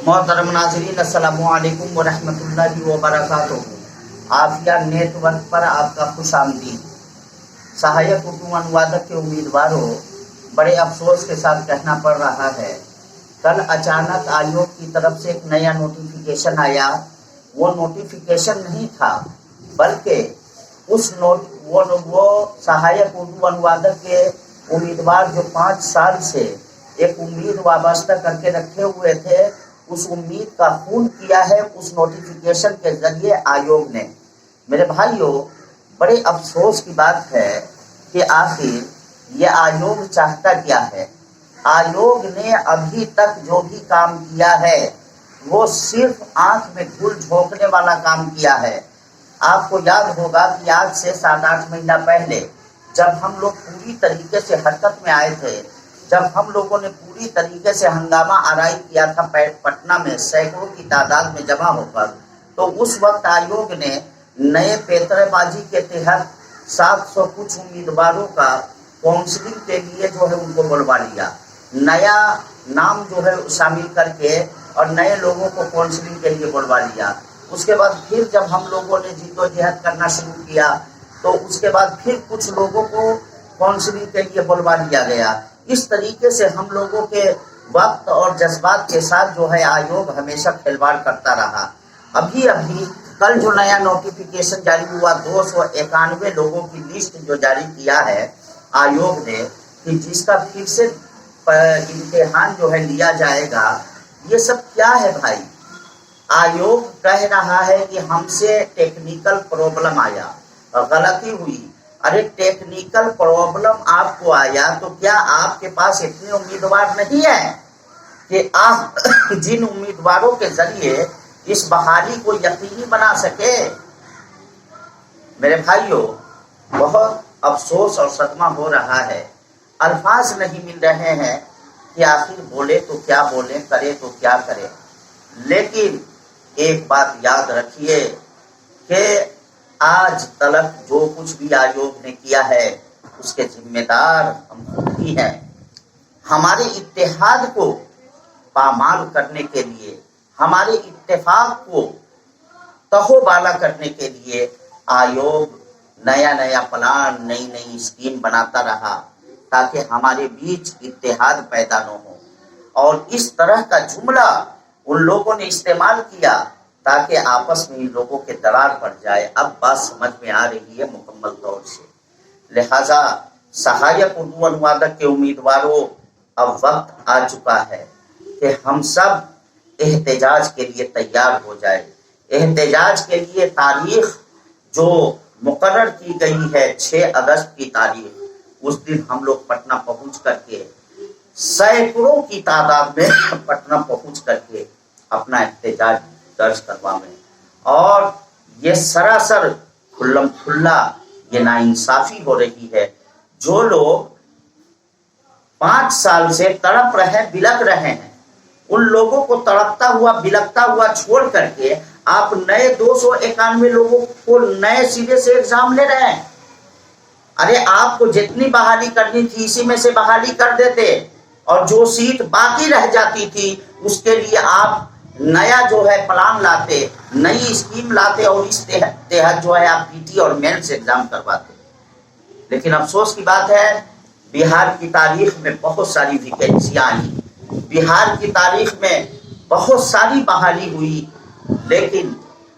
मोहतरम नाज़रीन, अस्सलामु अलैकुम वरहमतुल्लाहि वबरकातुहू। आफिया नेटवर्क पर आपका खुश आमदीद। सहायक उर्दू अनुवादक के उम्मीदवारों, बड़े अफसोस के साथ कहना पड़ रहा है, कल अचानक आयोग की तरफ से एक नया नोटिफिकेशन आया। वो नोटिफिकेशन नहीं था, बल्कि वो सहायक उर्दू अनुवादक के उम्मीदवार जो 5 साल से एक उम्मीद वाबस्ता करके रखे हुए थे, उस उम्मीद का खून किया है उस नोटिफिकेशन के जरिए आयोग ने। मेरे भाइयों, बड़े अफसोस की बात है कि आखिर ये आयोग चाहता क्या है। आयोग ने अभी तक जो भी काम किया है वो सिर्फ आंख में धूल झोंकने वाला काम किया है। आपको याद होगा कि आज से 7-8 महीना पहले जब हम लोग पूरी तरीके से हरकत में आए थे, जब हम लोगों ने पूरी तरीके से हंगामा आराई किया था पटना में सैकड़ों की तादाद में जमा होकर, तो उस वक्त आयोग ने नए पेतरेबाजी के तहत 700 कुछ उम्मीदवारों का काउंसलिंग के लिए जो है उनको बुलवा लिया। नया नाम जो है शामिल करके और नए लोगों को काउंसलिंग के लिए बुलवा लिया। उसके बाद फिर जब हम लोगों ने जिद्दोजहद करना शुरू किया, तो उसके बाद फिर कुछ लोगों को काउंसलिंग के लिए बुलवा लिया गया। इस तरीके से हम लोगों के वक्त और जज्बात के साथ जो है आयोग हमेशा खिलवाड़ करता रहा। अभी कल जो नया नोटिफिकेशन जारी हुआ, 291 लोगों की लिस्ट जो जारी किया है आयोग ने, कि जिसका फिर से इम्तिहान जो है लिया जाएगा। ये सब क्या है भाई? आयोग कह रहा है कि हमसे टेक्निकल प्रॉब्लम आया, गलती हुई। अरे टेक्निकल प्रॉब्लम आपको आया तो क्या आपके पास इतने उम्मीदवार नहीं है कि आप जिन उम्मीदवारों के जरिए इस बहाली को यकीनी बना सके? मेरे भाइयों, बहुत अफसोस और सदमा हो रहा है। अल्फाज नहीं मिल रहे हैं कि आखिर बोले तो क्या बोले, करे तो क्या करे। लेकिन एक बात याद रखिए कि आज तलक जो कुछ भी आयोग ने किया है उसके जिम्मेदार हम खुद ही हैं। हमारे इत्तेहाद को पामाल करने के लिए, हमारे इत्तेफाक को तहोबाला करने के लिए आयोग नया नया प्लान, नई नई स्कीम बनाता रहा ताकि हमारे बीच इत्तेहाद पैदा न हो। और इस तरह का जुमला उन लोगों ने इस्तेमाल किया ताकि आपस में ही लोगों के दरार पड़ जाए। अब बात समझ में आ रही है मुकम्मल तौर से। लिहाजा सहायक उर्दू अनुवादक के उम्मीदवारों, अब वक्त आ चुका है कि हम सब एहतजाज के लिए तैयार हो जाए। एहतजाज के लिए तारीख जो मुकर्रर की गई है 6 अगस्त की तारीख, उस दिन हम लोग पटना पहुंच करके सैकड़ों की तादाद में पटना पहुंच करके अपना एहतजाज दर्ज करवाएं। और ये सरासर खुल्लम खुल्ला ये नाइंसाफी हो रही है। जो लोग 5 साल से तड़प रहे, बिलक रहे हैं, उन लोगों को तड़पता हुआ बिलकता हुआ छोड़ करके आप नए 291 लोगों को नए सिरे से एग्जाम ले रहे हैं। अरे आपको जितनी बहाली करनी थी इसी में से बहाली कर देते, और जो सीट बाकी रह जाती थी उसके लिए आप नया जो है प्लान लाते, नई स्कीम लाते और इस तहत जो है आप पीटी और मेंस एग्जाम करवाते। लेकिन अफसोस की बात है, बिहार की तारीख में बहुत सारी वैकेंसियां आई, बिहार की तारीख में बहुत सारी बहाली हुई, लेकिन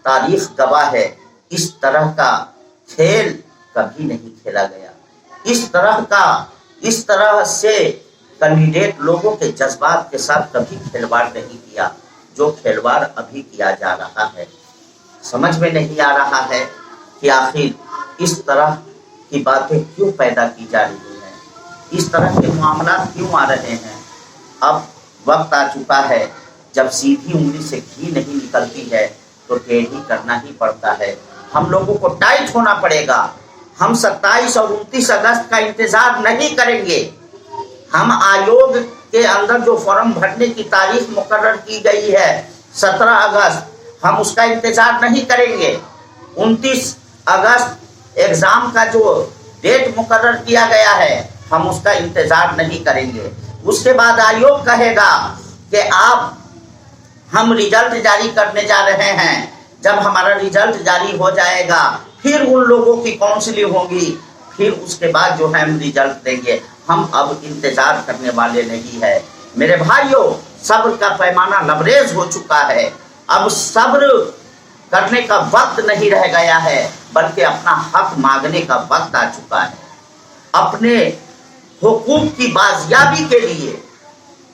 तारीख गवाह है इस तरह का खेल कभी नहीं खेला गया। इस तरह से कैंडिडेट लोगों के जज्बात के साथ कभी खिलवाड़ नहीं किया जो खिलवाड़ अभी किया जा रहा है। समझ में नहीं आ रहा है कि आखिर इस तरह की बातें क्यों पैदा की जा रही हैं, इस तरह के मामला क्यों आ रहे हैं। अब वक्त आ चुका है जब सीधी उंगली से घी नहीं निकलती है तो टेढ़ी करना ही पड़ता है। हम लोगों को टाइट होना पड़ेगा। हम 27 और 29 अगस्त का इंतजार नहीं करेंगे। हम आयोग के अंदर जो फॉर्म भरने की तारीख मुकर्रर की गई है 17 अगस्त, हम उसका इंतजार नहीं करेंगे। 29 अगस्त एग्जाम का जो डेट मुकर्रर किया गया है हम उसका इंतजार नहीं करेंगे। उसके बाद आयोग कहेगा कि आप हम रिजल्ट जारी करने जा रहे हैं। जब हमारा रिजल्ट जारी हो जाएगा फिर उन लोगों की काउंसलिंग होगी, फिर उसके बाद जो है हम रिजल्ट देंगे। हम अब इंतजार करने वाले नहीं है मेरे भाइयों। सब्र का पैमाना लबरेज हो चुका है। अब सब्र करने का वक्त नहीं रह गया है, बल्कि अपना हक मांगने का वक्त आ चुका है। अपने हुकूक की बाजियाबी के लिए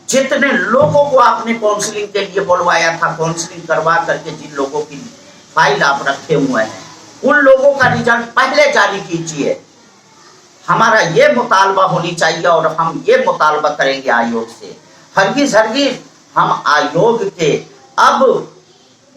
जितने लोगों को आपने काउंसलिंग के लिए बुलवाया था, काउंसलिंग करवा करके जिन लोगों की फाइल आप रखे हुए हैं, उन लोगों का रिजल्ट पहले जारी कीजिए। हमारा ये मुतालबा होनी चाहिए और हम ये मुतालबा करेंगे आयोग से। हरगिज हरगिज हम आयोग के अब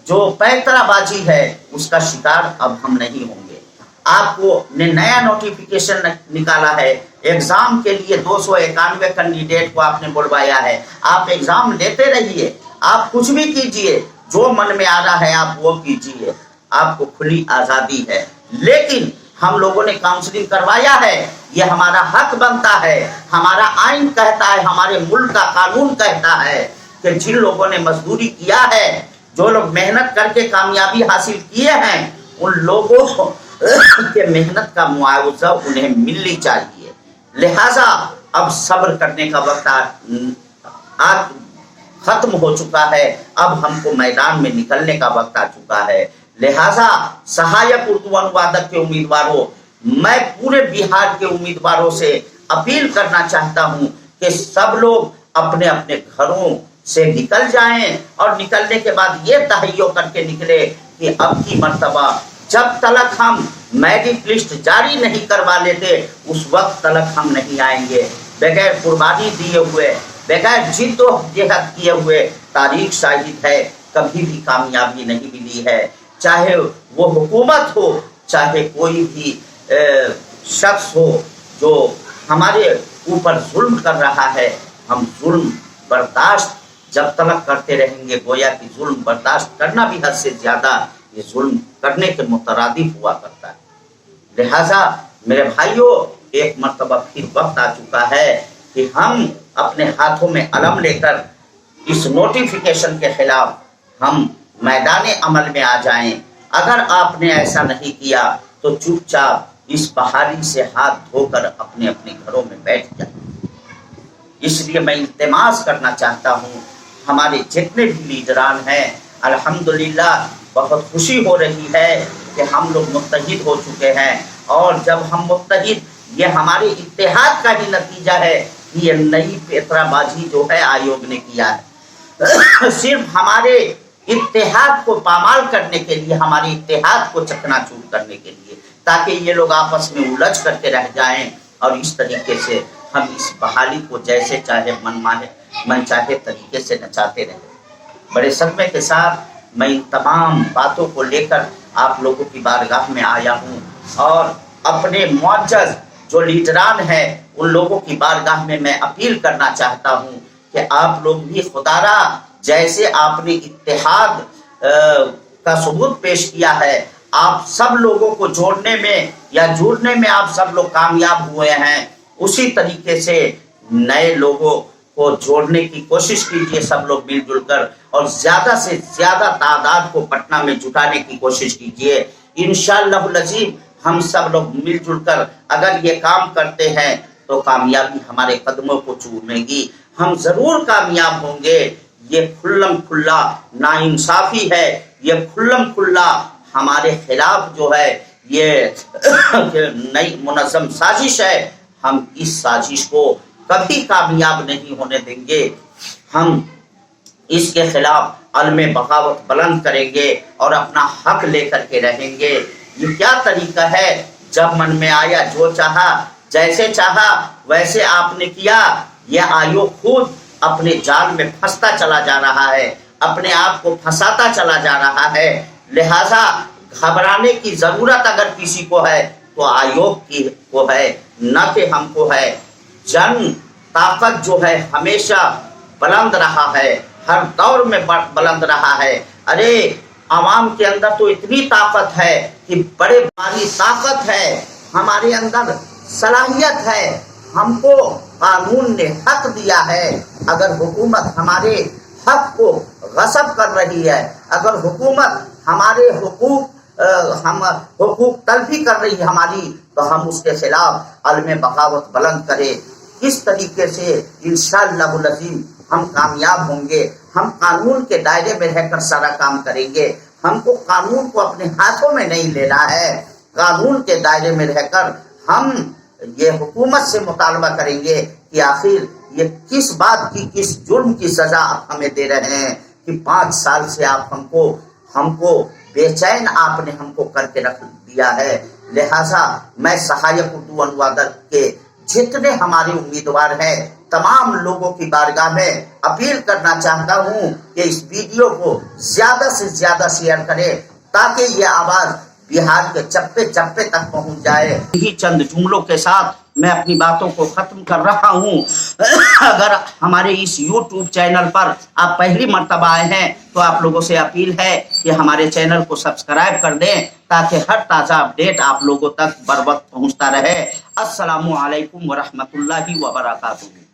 जो पैतराबाजी है उसका शिकार अब हम नहीं होंगे। आपको ने नया नोटिफिकेशन निकाला है, एग्जाम के लिए 291 कैंडिडेट को आपने बुलवाया है। आप एग्जाम लेते रहिए, आप कुछ भी कीजिए, जो मन में आ रहा है आप वो कीजिए, आपको खुली आजादी है। लेकिन हम लोगों ने काउंसलिंग करवाया है, ये हमारा हक बनता है। हमारा आइन कहता है, हमारे मुल्क का कानून कहता है कि जिन लोगों ने मजदूरी किया है, जो लोग मेहनत करके कामयाबी हासिल किए हैं, उन लोगों के मेहनत का मुआवजा उन्हें मिलनी चाहिए। लिहाजा अब सब्र करने का वक्त आज खत्म हो चुका है। अब हमको मैदान में निकलने का वक्त आ चुका है। लिहाजा सहायक उर्दू अनुवादक के उम्मीदवारों, मैं पूरे बिहार के उम्मीदवारों से अपील करना चाहता हूं कि सब लोग अपने अपने घरों से निकल जाएं और निकलने के बाद ये तहैयो करके निकले कि अब की मर्तबा जब तलक हम मेरिट लिस्ट जारी नहीं करवा लेते उस वक्त तलक हम नहीं आएंगे। बगैर कुर्बानी दिए हुए, बगैर जिद्दोजहद किए हुए तारीख शाहिद है कभी भी कामयाबी नहीं मिली है। चाहे वो हुकूमत हो, चाहे कोई भी शख्स हो जो हमारे ऊपर जुल्म कर रहा है, हम जुल्म बर्दाश्त जब तलक करते रहेंगे। गोया कि जुल्म बर्दाश्त करना भी हद से ज्यादा ये जुल्म करने के मुतरादिफ हुआ करता है। लिहाजा मेरे भाइयों, एक मर्तबा फिर वक्त आ चुका है कि हम अपने हाथों में अलम लेकर इस नोटिफिकेशन के खिलाफ हम मैदान अमल में आ जाएं। अगर आपने ऐसा नहीं किया तो चुपचाप इस बहारी से हाथ धोकर अपने अपने घरों में बैठ जाए। इसलिए मैं इल्तिमास करना चाहता हूँ, हमारे जितने भी लीडरान हैं, अल्हम्दुलिल्लाह बहुत खुशी हो रही है कि हम लोग मुत्तहिद हो चुके हैं। और जब हम मुत्तहिद, ये हमारे इत्तेहाद का ही नतीजा है कि ये नई पेतराबाजी जो है आयोग ने किया है। सिर्फ हमारे इत्तेहाद को पामाल करने के लिए, हमारे इत्तेहाद को चकनाचूर करने के लिए, ताकि ये लोग आपस में उलझ करके रह जाएं और इस तरीके से हम इस बहाली को जैसे चाहे मन चाहे तरीके से नचाते रहे। बड़े सदमे के साथ मैं इन तमाम बातों को लेकर आप लोगों की बारगाह में आया हूँ और अपने मुअज्जज़ जो लीडरान हैं उन लोगों की बारगाह में मैं अपील करना चाहता हूँ कि आप लोग भी खुदारा जैसे आपने इत्तेहाद का सबूत पेश किया है, आप सब लोगों को जोड़ने में या जुड़ने में आप सब लोग कामयाब हुए हैं, उसी तरीके से नए लोगों को जोड़ने की कोशिश कीजिए सब लोग मिलजुल कर, और ज्यादा से ज्यादा तादाद को पटना में जुटाने की कोशिश कीजिए। इंशाअल्लाह अज़ीम हम सब लोग मिलजुल कर अगर ये काम करते हैं तो कामयाबी हमारे कदमों को चूमेगी, हम जरूर कामयाब होंगे। ये खुल्लम खुल्ला नाइंसाफी है, ये खुल्लम खुल्ला हमारे खिलाफ जो है ये नई मुनज़्ज़म साजिश है। हम इस साजिश को कभी कामयाब नहीं होने देंगे। हम इसके खिलाफ अलमे बगावत बुलंद करेंगे और अपना हक लेकर के रहेंगे। ये क्या तरीका है, जब मन में आया जो चाहा जैसे चाहा वैसे आपने किया। यह आयोग खुद अपने जाल में फंसता चला जा रहा है, अपने आप को फंसाता चला जा रहा है। लिहाजा घबराने की जरूरत अगर किसी को है तो आयोग की को है, न कि हमको है। जन ताकत जो है हमेशा बुलंद रहा है, हर दौर में बुलंद रहा है। अरे आवाम के अंदर तो इतनी ताकत है कि बड़े भारी ताकत है, हमारे अंदर सलाहियत है, हमको कानून ने हक दिया है। अगर हुकूमत हमारे हक को غصب کر رہی ہے. اگر حکومت ہمارے حقوق تلفی کر رہی ہے ہماری, تو ہم اس کے خلاف علم بغاوت بلند کریں. کس طریقے سے انشاءاللہ العظیم ہم کامیاب ہوں گے؟ ہم قانون کے دائرے میں رہ کر سارا کام کریں گے. ہم کو قانون کو اپنے ہاتھوں میں نہیں لینا ہے. قانون کے دائرے میں رہ کر ہم یہ حکومت سے مطالبہ کریں گے کہ آخر یہ کس بات کی, کس جرم کی سزا آپ ہمیں دے رہے ہیں کہ 5 سال سے آپ ہم کو بے چین آپ نے ہم کو کر کے رکھ دیا ہے. لہذا میں سہایک اردو انوادک کے جتنے ہمارے امیدوار ہیں تمام لوگوں کی بارگاہ میں اپیل کرنا چاہتا ہوں کہ اس ویڈیو کو زیادہ سے زیادہ شیئر کریں تاکہ یہ آواز بہار کے چپے چپے تک پہنچ جائے. یہی چند جملوں کے ساتھ میں اپنی باتوں کو ختم کر رہا ہوں. اگر ہمارے اس یوٹیوب چینل پر آپ پہلی مرتبہ آئے ہیں تو آپ لوگوں سے اپیل ہے کہ ہمارے چینل کو سبسکرائب کر دیں تاکہ ہر تازہ اپڈیٹ آپ لوگوں تک بر وقت پہنچتا رہے. السلام علیکم ورحمۃ اللہ وبرکاتہ.